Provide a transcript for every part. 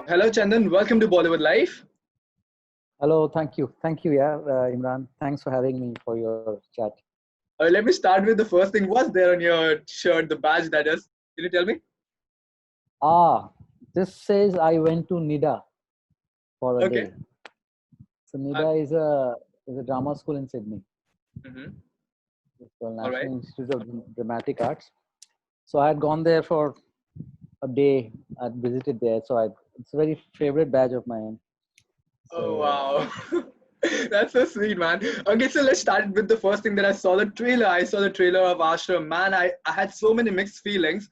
Hello, Chandan. Welcome to Bollywood Life. Hello, thank you, yeah, Imran. Thanks for having me for your chat. Let me start with the first thing. What's there on your shirt, the badge that is? Can you tell me? Ah, this says I went to NIDA for a Okay. day. So Uh, NIDA is a drama school in Sydney. mhm. It's called All right. National Institute of Dramatic Arts. So I had gone there for a day. I'd visited there. It's a very favorite badge of mine. Oh, So wow. That's so sweet, man. Okay, so let's start with the first thing that I saw the trailer. I saw the trailer of Ashram. Man, I had so many mixed feelings.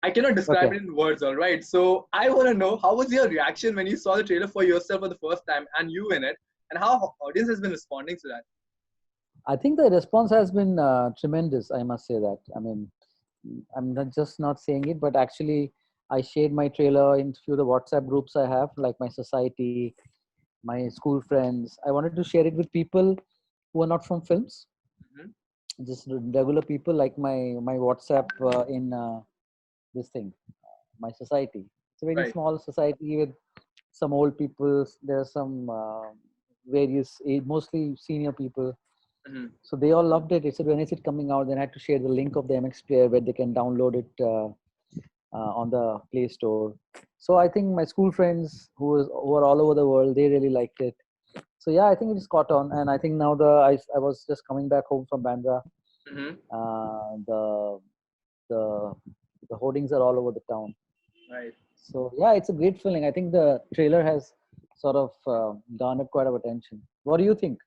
I cannot describe okay, it in words, all right? So I want to know how was your reaction when you saw the trailer for yourself for the first time and you in it, and how audience has been responding to that? I think the response has been tremendous. I must say that. I mean, I'm not just not saying it, but actually, I shared my trailer in few of the WhatsApp groups I have, like my society, my school friends. I wanted to share it with people who are not from films, Mhm. just regular people like my WhatsApp in this thing, my society. It's a very Right. small society with some old people. There are some various age, mostly senior people. Mhm. So they all loved it. They said, when is it coming out? Then I had to share the link of the MX player where they can download it on the Play Store. So I think my school friends who are all over the world, they really liked it. So yeah, I think it is caught on, and I think now I was just coming back home from Bandra. Mhm. Uh, the the the hoardings are all over the town. Right. So yeah, it's a great feeling. I think the trailer has sort of garnered quite of attention. What do you think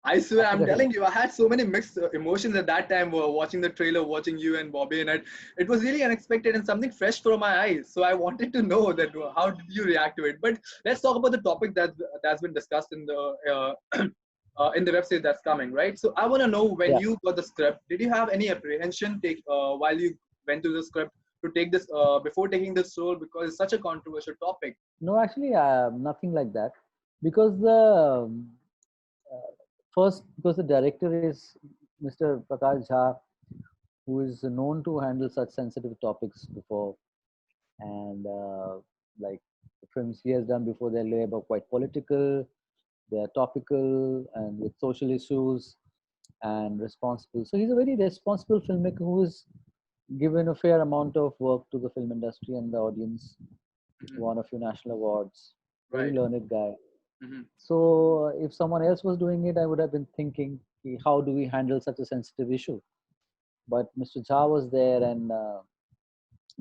I swear, after I'm the trailer? telling you, I had so many mixed emotions at that time watching the trailer, watching you and Bobby in it. It was really unexpected and something fresh from my eyes. So I wanted to know that how did you react to it? But let's talk about the topic that's been discussed in the web series that's coming, right? So I want to know when Yeah. you got the script, did you have any apprehension take while you went to the script to take this before taking this role because it's such a controversial topic? No, actually, nothing like that, because the first because the director is Mr. Prakash Jha, who is known to handle such sensitive topics before, and like the films he has done before, they're labor quite political, they're topical, and with social issues and responsible. So he's a very responsible filmmaker who is given a fair amount of work to the film industry and the audience. Mhm. Won a few national awards. Very Right. learned guy. Hmm. So if someone else was doing it, I would have been thinking, how do we handle such a sensitive issue? But Mr. Jha was there, and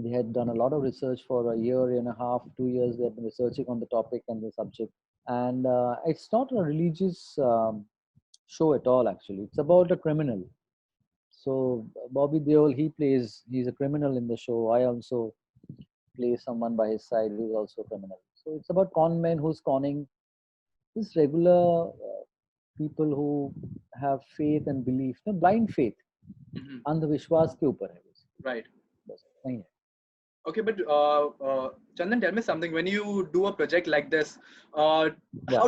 they had done a lot of research for a year and a half, 2 years. They've been researching on the topic and the subject. And it's not a religious show at all, actually. It's about a criminal. So Bobby Deol, he's a criminal in the show. I also play someone by his side who's also a criminal. So it's about con men who's conning just regular people who have faith and belief, no, blind faith, Hmm. अंधविश्वास के ऊपर है Right. बस नहीं है. Okay, but Chandan, tell me something. When you do a project like this, uh, Yeah.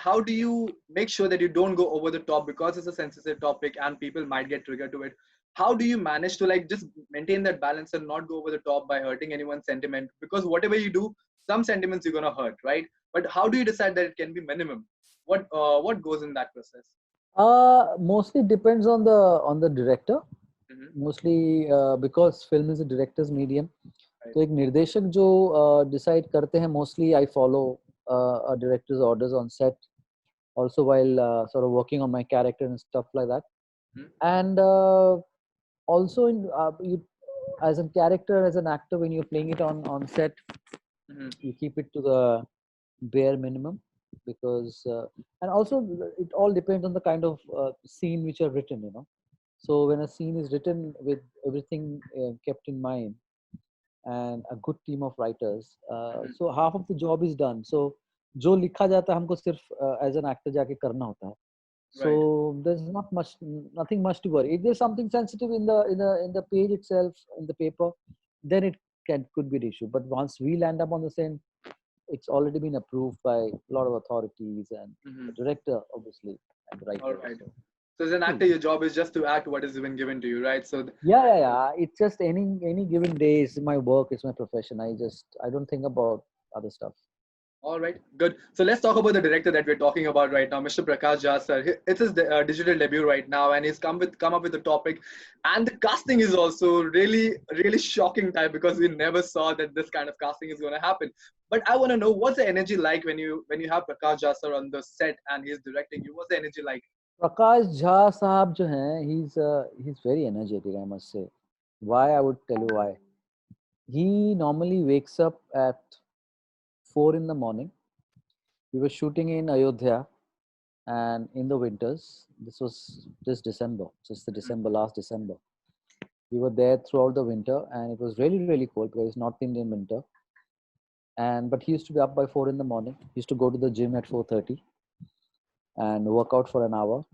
how do you make sure that you don't go over the top because it's a sensitive topic and people might get triggered to it? How do you manage to like just maintain that balance and not go over the top by hurting anyone's sentiment? Because whatever you do, some sentiments you're gonna hurt, right? But how do you decide that it can be minimum? What goes in that process? Mostly depends on the director. Hmm. Mostly because film is a director's medium. Right. तो एक निर्देशक जो decide करते हैं, mostly I follow a director's orders on set, also while sort of working on my character and stuff like that. And also as a character, as an actor, when you're playing it on set, Mm-hmm. you keep it to the bare minimum, because and also it all depends on the kind of scene which are written, so when a scene is written with everything kept in mind, and a good team of writers, Hmm. so half of the job is done. So जो लिखा जाता है हमको सिर्फ as an actor जाके करना होता है. So Right. there's not much, nothing much to worry. If there's something sensitive in the page itself, in the paper, then it could be an issue. But once we land up on the same, it's already been approved by a lot of authorities and Hmm. the director, obviously, and the All writers. right. So So as an actor, easy. your job is just to act what has been given to you, right? So Yeah. It's just any given day is my work, is my profession. I don't think about other stuff. All right, good. So let's talk about the director that we're talking about right now, Mr. Prakash Jha sir. It's his digital debut right now, and he's come up with the topic, and the casting is also really shocking type because we never saw that this kind of casting is going to happen. But I want to know what's the energy like when you have Prakash Jha sir on the set and he's directing you. What's the energy like? Prakash Jha साहब जो हैं, he's very energetic, I must say. Why? I would tell you why. He normally wakes up at 4 in the morning. We were shooting in Ayodhya, and in the winters, this was this December, just the December, last December. We were there throughout the winter, and it was really cold because it's North Indian winter. And but he used to be up by 4 in the morning. He used to go to the gym at 4:30 and work out for an hour,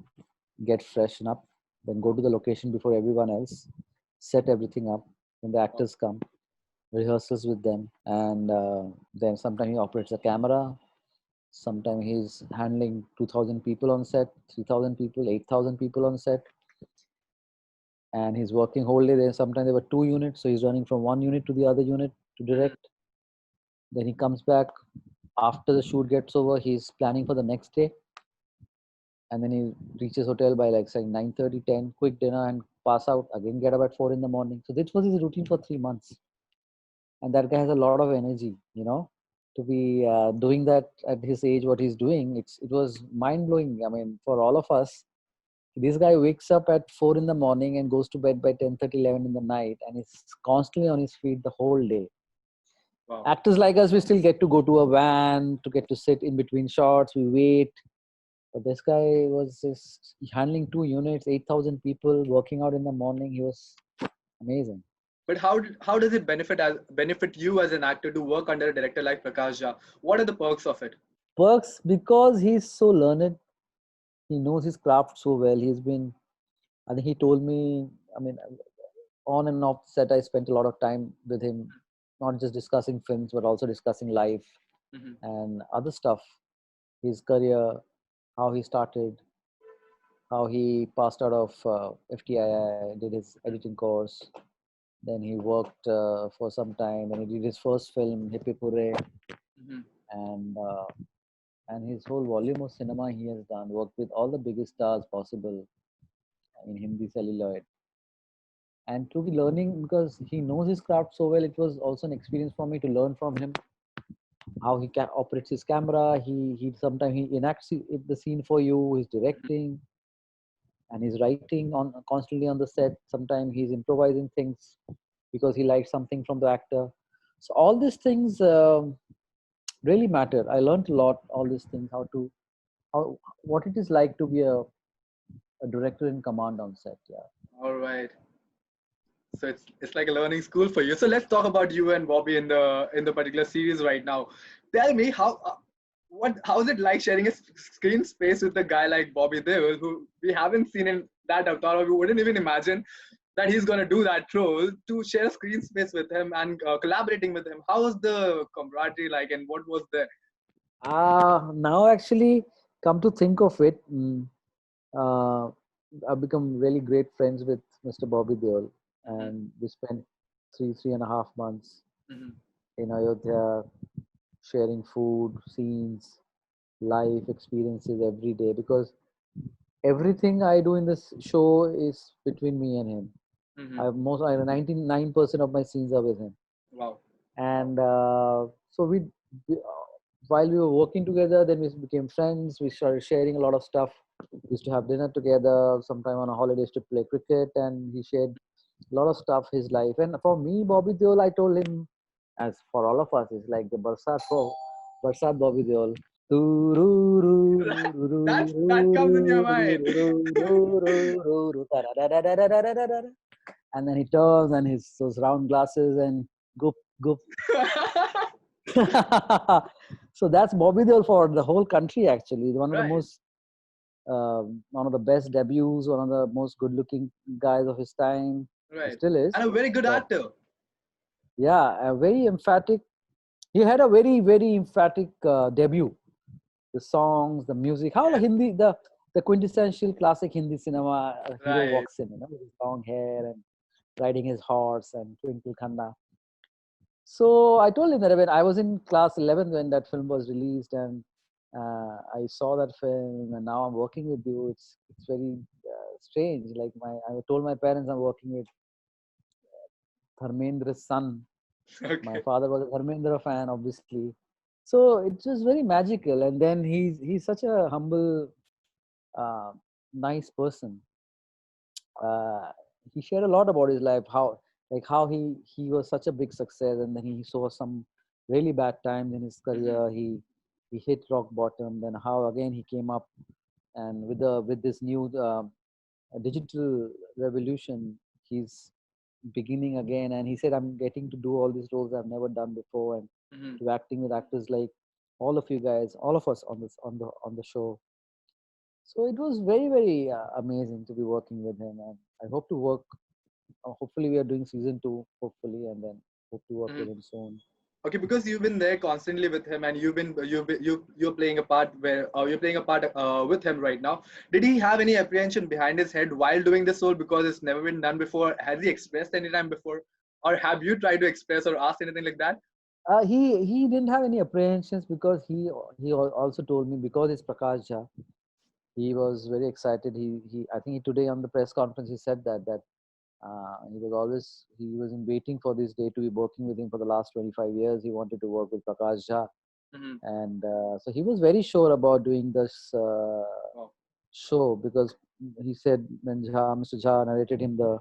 get freshen up, then go to the location before everyone else, set everything up. When the actors come, rehearsals with them, and then sometimes he operates a camera. Sometimes he's handling 2,000 people on set, 3,000 people, 8,000 people on set, and he's working whole day. There sometimes there were 2 units, so he's running from one unit to the other unit to direct. Then he comes back after the shoot gets over. He's planning for the next day, and then he reaches hotel by like say 9:30, 10, quick dinner and pass out again. Get up at 4 in the morning. So this was his routine for 3 months, and that guy has a lot of energy. To be doing that at his age, what he's doing, it was mind blowing. I mean, for all of us, this guy wakes up at 4 in the morning and goes to bed by 10:30, 11 in the night, and is constantly on his feet the whole day. Wow. Actors like us, we still get to go to a van to get to sit in between shots. We wait. But this guy was just handling 2 units, 8,000 people, working out in the morning. He was amazing. But how does it benefit you as an actor to work under a director like Prakash Jha? What are the perks of it? Perks because he's so learned. He knows his craft so well. I think he told me, I mean, on and off set, I spent a lot of time with him, not just discussing films, but also discussing life Mm-hmm. and other stuff. His career, how he started, how he passed out of FTII, did his editing course. Then he worked for some time, and he did his first film, Hippie Pure, Mm-hmm. and uh, and his whole volume of cinema he has done, worked with all the biggest stars possible in Hindi celluloid. And to be learning, because he knows his craft so well, it was also an experience for me to learn from him how he operates his camera. He sometimes he enacts the scene for you. He's directing and he's writing on constantly on the set. Sometimes he's improvising things because he likes something from the actor. So all these things really matter. I learned a lot. All these things, how what it is like to be a director in command on set. Yeah. All right. So it's like a learning school for you. So let's talk about you and Bobby in the particular series right now. Tell me how is it like sharing a screen space with a guy like Bobby Deol, who we haven't seen in that avatar, or we wouldn't even imagine that he's gonna do that role. To share a screen space with him and collaborating with him, how was the camaraderie like, and what was the? Now actually, come to think of it, uh, I've become really great friends with Mr. Bobby Deol, Mhm, and we spent 3.5 months mhm, in Ayodhya sharing food, scenes, life experiences every day, because everything I do in this show is between me and him. mhm. 99% of my scenes are with him, Wow. and so while we were working together, then we became friends. We started sharing a lot of stuff. We used to have dinner together, sometime on a holidays to play cricket, and he shared a lot of stuff, his life. And for me, Bobby Deol, I told him, as for all of us, is like the Barsat Bobby Deol. That comes in your mind. And then he turns and his those round glasses and goop goop. So that's Bobby Deol for the whole country. Actually, Right, one of the best debuts, one of the most good-looking guys of his time. He right. still is, And a very good but actor. yeah, a very emphatic. He had a very emphatic debut. The songs, the music, how Yes, the quintessential classic Hindi cinema hero right. walks in, with his long hair and riding his horse and Twinkle Khanna. So I told him that when I was in class 11 when that film was released, and I saw that film, and now I'm working with you. It's very strange. Like I told my parents I'm working with Dharmendra's son. My Okay. father was a Dharmendra fan, obviously. So it's just very magical. And then he's such a humble, uh, nice person. uh, he shared a lot about his life, how he was such a big success, and then he saw some really bad times in his Hmm. career. He hit rock bottom, then how again he came up, and with this new digital revolution, he's beginning again. And he said, I'm getting to do all these roles I've never done before, and Hmm. to acting with actors like all of you guys, all of us on this on the show. So it was very, very amazing to be working with him, and I hope to work. Hopefully, we are doing season two. Hopefully, and then hope to work with Hmm. him soon. Okay, because you've been there constantly with him, and you're playing a part where you're playing a part with him right now. Did he have any apprehension behind his head while doing this role because it's never been done before? Has he expressed any time before, or have you tried to express or ask anything like that? He didn't have any apprehensions because also told me, because it's Prakash Jha. He was very excited. He I think today on the press conference he said that he was in waiting for this day to be working with him for the last 25 years. He wanted to work with Prakash Jha, Hmm. and so he was very sure about doing this Wow. show, because he said when Mr. Jha narrated him the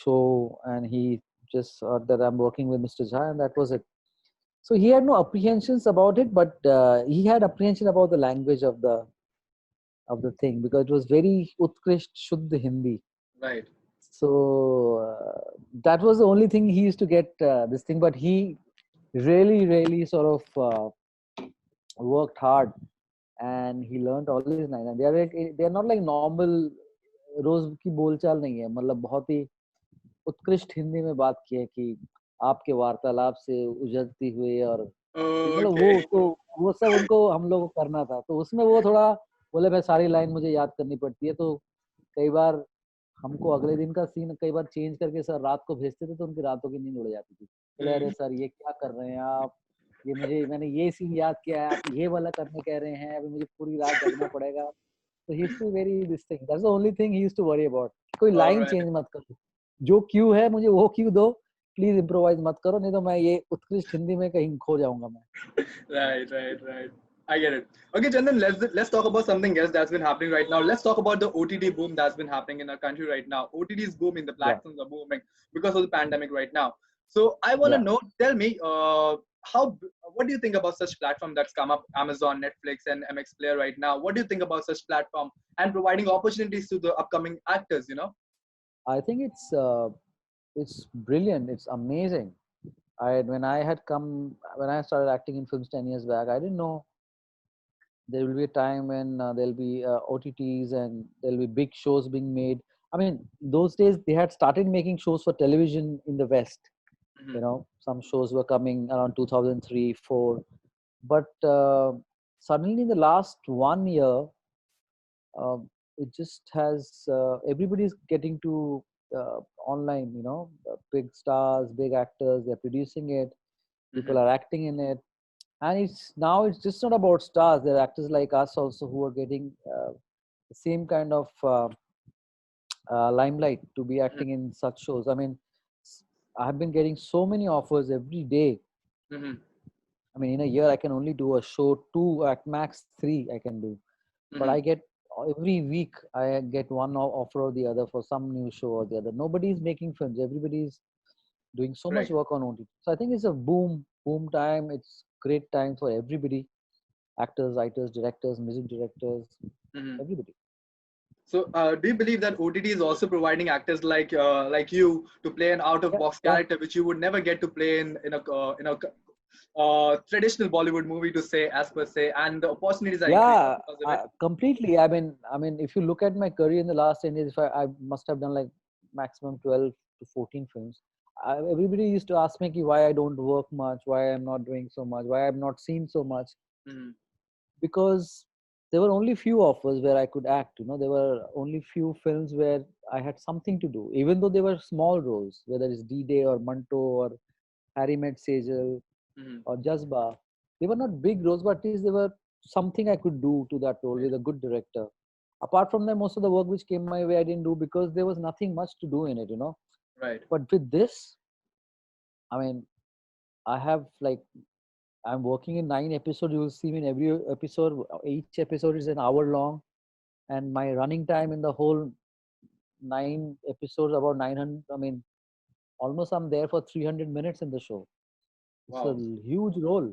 show, and he just thought that I'm working with Mr. Jha, and that was it. So he had no apprehensions about it, but he had apprehension about the language of the thing, because it was very Utkrisht Shuddh Hindi. Right. So that was the only thing he used to get this thing, but he really, really sort of worked hard, and he learned all these lines. And they are not like normal रोज की बोलचाल नहीं है, मतलब बहुत ही उत्कृष्ट हिंदी में बात की है कि आपके वार्तालाप से उजलती हुई, और मतलब Okay. वो सब उनको हम लोग को करना था, तो उसमें वो थोड़ा बोले भाई सारी लाइन मुझे याद करनी पड़ती है, तो कई बार हमको अगले दिन का सीन कई बार चेंज करके सर रात को भेजते थे, तो उनकी रातों की नींद उड़ जाती थी। बोले अरे Mm. सर ये क्या कर रहे हैं आप, ये मैंने ये सीन याद किया है, आप ये वाला करने कह रहे हैं, अभी मुझे पूरी रात जगना पड़ेगा। तो he used to worry this thing, that's the only thing he used to worry about, कोई All लाइन right. चेंज मत करो, जो क्यू है मुझे वो क्यू दो, प्लीज इम्प्रोवाइज मत करो, नहीं तो मैं ये उत्कृष्ट हिंदी में कहीं खो जाऊंगा मैं। Right, right, right. I get it. Okay, Chandan, let's talk about something else that's been happening right now. Let's talk about the OTT boom that's been happening in our country right now. OTT is booming, the Yeah, platforms are booming because of the pandemic right now. So I want to yeah. know, tell me, what do you think about such platform that's come up, Amazon, Netflix, and MX Player right now? What do you think about such platform and providing opportunities to the upcoming actors? You know. I think it's brilliant, it's amazing. When I started acting in films 10 years back, I didn't know there will be a time when there'll be OTTs, and there'll be big shows being made. I mean, those days they had started making shows for television in the West. Mm-hmm. Some shows were coming around 2003, 4, but suddenly in the last 1 year, it just has everybody's getting to online. Big stars, big actors, they're producing it. Mm-hmm. People are acting in it, and it's just not about stars. There are actors like us also who are getting the same kind of limelight to be acting in such shows. I mean, I have been getting so many offers every day. Mm-hmm. I mean, in a year I can only do a show, two at max three I can do, but Mm-hmm. I get every week I get one offer or the other for some new show or the other. Nobody's making films, everybody's doing so much Right. work on OTT. So I think it's a boom time. It's great time for everybody: actors, writers, directors, music directors, Mm-hmm. everybody. So, do you believe that OTT is also providing actors like you to play an out of Yeah, box yeah, character which you would never get to play in a traditional Bollywood movie to say as per se, and the opportunities are increasing yeah. because of it. Completely. I mean, if you look at my career in the last 10 years, if I must have done like maximum 12 to 14 films. Everybody used to ask me ki why I don't work much, why I'm not doing so much, why I'm not seen so much, Mm-hmm. because there were only few offers where I could act. There were only few films where I had something to do, even though they were small roles, whether it's D-Day or Manto or Harry Met Sejal, Mhm. or Jazba. They were not big roles, but at least they were something I could do to that role Right. with a good director. Apart from that, most of the work which came my way, I didn't do because there was nothing much to do in it, you know. Right. But with this, I mean, I have like I'm working in 9 episodes. You will see me in every episode. Each episode is an hour long, and my running time in the whole 9 episodes about 900. I mean, almost I'm there for 300 minutes in the show. It's a Wow. huge role,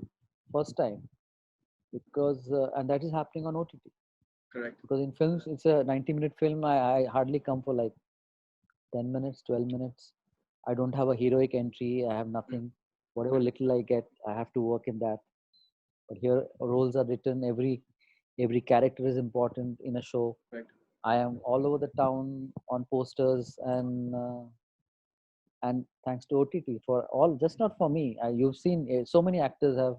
first time, because and that is happening on OTT. Correct. Because in films, it's a 90-minute film. I hardly come for like 10 minutes, 12 minutes. I don't have a heroic entry. I have nothing. Whatever Mhm. little I get, I have to work in that. But here, roles are written. Every character is important in a show. Right. I am all over the town on posters, and thanks to OTT for all, just not for me. You've seen so many actors have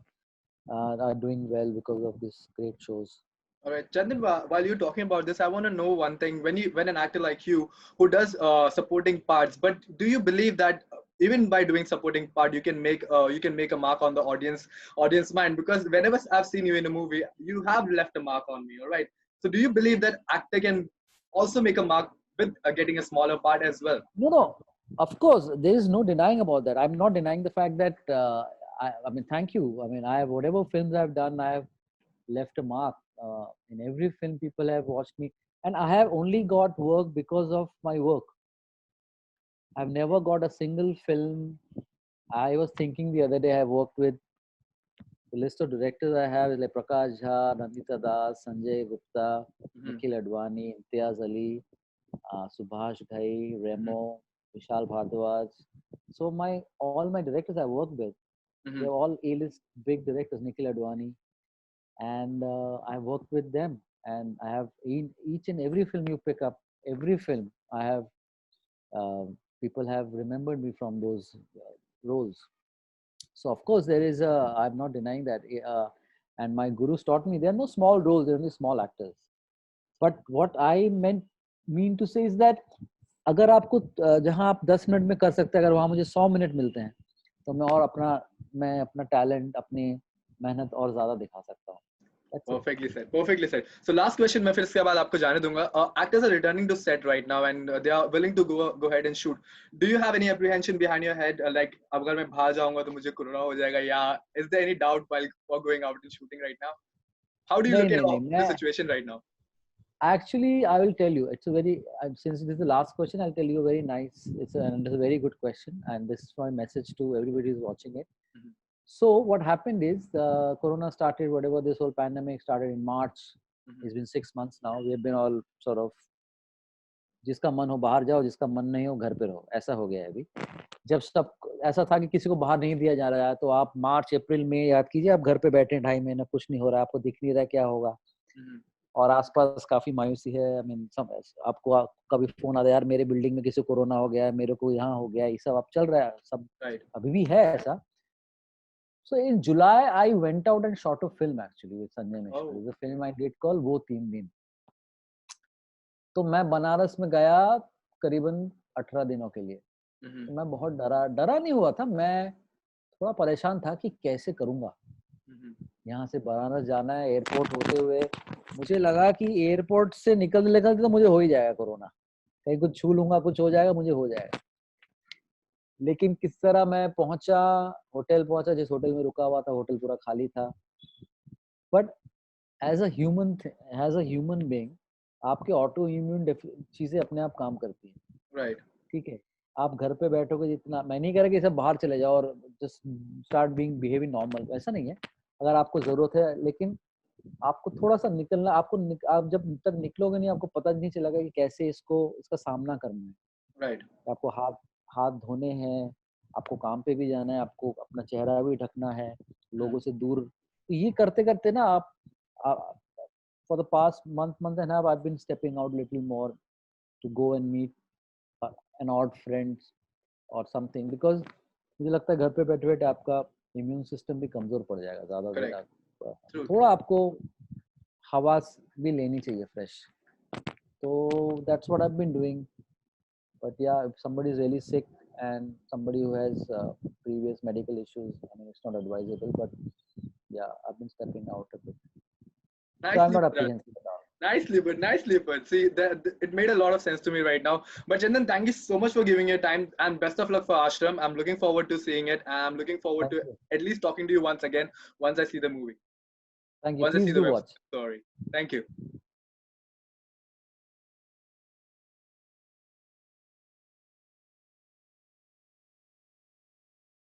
are doing well because of these great shows. All right, Chandan. While you're talking about this, I want to know one thing. When an actor like you, who does supporting parts, but do you believe that even by doing supporting part, you can make a mark on the audience mind? Because whenever I've seen you in a movie, you have left a mark on me. All right. So do you believe that actor can also make a mark with getting a smaller part as well? No, no. Of course, there is no denying about that. I'm not denying the fact that I mean, thank you. I mean, I have whatever films I've done, I have left a mark. In every film, people have watched me, and I have only got work because of my work. I've never got a single film. I was thinking the other day, I worked with the list of directors I have is like Prakash Jha, Nandita Das, Sanjay Gupta, Hmm. Nikhil Advani, Imtiaz Ali, Subhash Ghai, Hmm. Remo, Vishal Bhardwaj. So all my directors I work with, they're Hmm. all A-list big directors. Nikhil Advani, and I worked with them, and I have each and every film you pick up, every film I have. People have remembered me from those roles. So of course there is a. I'm not denying that. And my gurus taught me there are no small roles. There are only small actors. But what I mean to say is that अगर आपको जहां आप 10 minute में कर सकते हैं अगर वहां मुझे 100 मिनट मिलते हैं तो मैं अपना टैलेंट अपनी मेहनत और ज्यादा दिखा सकता हूँ. That's it. Perfectly said. Perfectly said. So last question मैं फिर इसके बाद आपको जाने दूंगा. Actors are returning to set right now and they are willing to go ahead and shoot. Do you have any apprehension behind your head like अगर मैं बाहर जाऊंगा तो मुझे कोरोना हो जाएगा या is there any doubt while going out and shooting right now? How do you नहीं look नहीं at नहीं the मैं situation right now? actually I will tell you it's a very since this is the last question I'll tell you a very nice it's a very good question and this is my message to everybody who's watching it. Mhm. So what happened is corona started whatever this whole pandemic started in March. Mhm. It's been 6 months now. We have been all sort of जिसका मन हो बाहर जाओ जिसका मन नहीं हो घर पे रहो ऐसा हो गया है अभी. जब सब ऐसा था कि किसी को बाहर नहीं दिया जा रहा है तो आप मार्च अप्रैल में याद कीजिए आप घर पे बैठे 2.5 महीना कुछ नहीं हो रहा है आपको दिख नहीं रहा है क्या होगा Mhm. और आसपास काफी मायूसी है. आई मीन आपको कभी फोन आता है यार मेरे बिल्डिंग में किसी को कोरोना हो गया है मेरे को यहाँ हो गया है ये सब अब चल रहा है सब Right. अभी भी है ऐसा. So in July I went out and shot a film actually with Sanjay Mishra. Oh. There's a film I did called वो 3 दिन. तो मैं बनारस में गया करीबन 18 दिनों के लिए. Mhm. तो मैं बहुत डरा नहीं हुआ था. मैं थोड़ा परेशान था कि कैसे करूंगा. Mhm. यहाँ से बनारस जाना है एयरपोर्ट होते हुए मुझे लगा कि एयरपोर्ट से निकलते निकलते तो मुझे हो ही जाएगा कोरोना. कहीं कुछ छू लूंगा कुछ हो जाएगा मुझे हो जाएगा. लेकिन किस तरह मैं पहुंचा होटल पहुंचा जिस होटल में रुका हुआ था होटल पूरा खाली था. But as a human being आपके ऑटो इम्यून चीजें अपने आप काम करती हैं. Right. ठीक है. आप घर पे बैठोगे जितना मैं नहीं कह रहा कि सब बाहर चले जाओ और just start being behaving normal ऐसा नहीं है. अगर आपको जरूरत है लेकिन आपको थोड़ा सा निकलना आप जब तक निकलोगे नहीं आपको पता नहीं चलेगा कि कैसे इसका सामना करना है. Right. आपको हाथ हाथ धोने हैं आपको काम पे भी जाना है आपको अपना चेहरा भी ढकना है लोगों से दूर. तो ये करते करते ना आप for the past month and a half I've been stepping out little more to go and meet an odd friends or something because मुझे लगता है घर पे बैठे बैठे आपका इम्यून सिस्टम भी कमजोर पड़ जाएगा ज्यादा देर Correct. आप True. थोड़ा आपको हवा भी लेनी चाहिए फ्रेश. तो that's what I've been doing. But yeah, if somebody is really sick and somebody who has previous medical issues, I mean, it's not advisable, but yeah, I've been stepping out a bit. So I'm Nicely not put, Raj. apprehensive at all. Nicely put. See, it made a lot of sense to me right now. But Chandan, thank you so much for giving your time and best of luck for Ashram. I'm looking forward to seeing it. I'm looking forward Thank to you. at least talking to you once again once I see the movie, Thank you. once I see Please the do web watch. story. Thank you.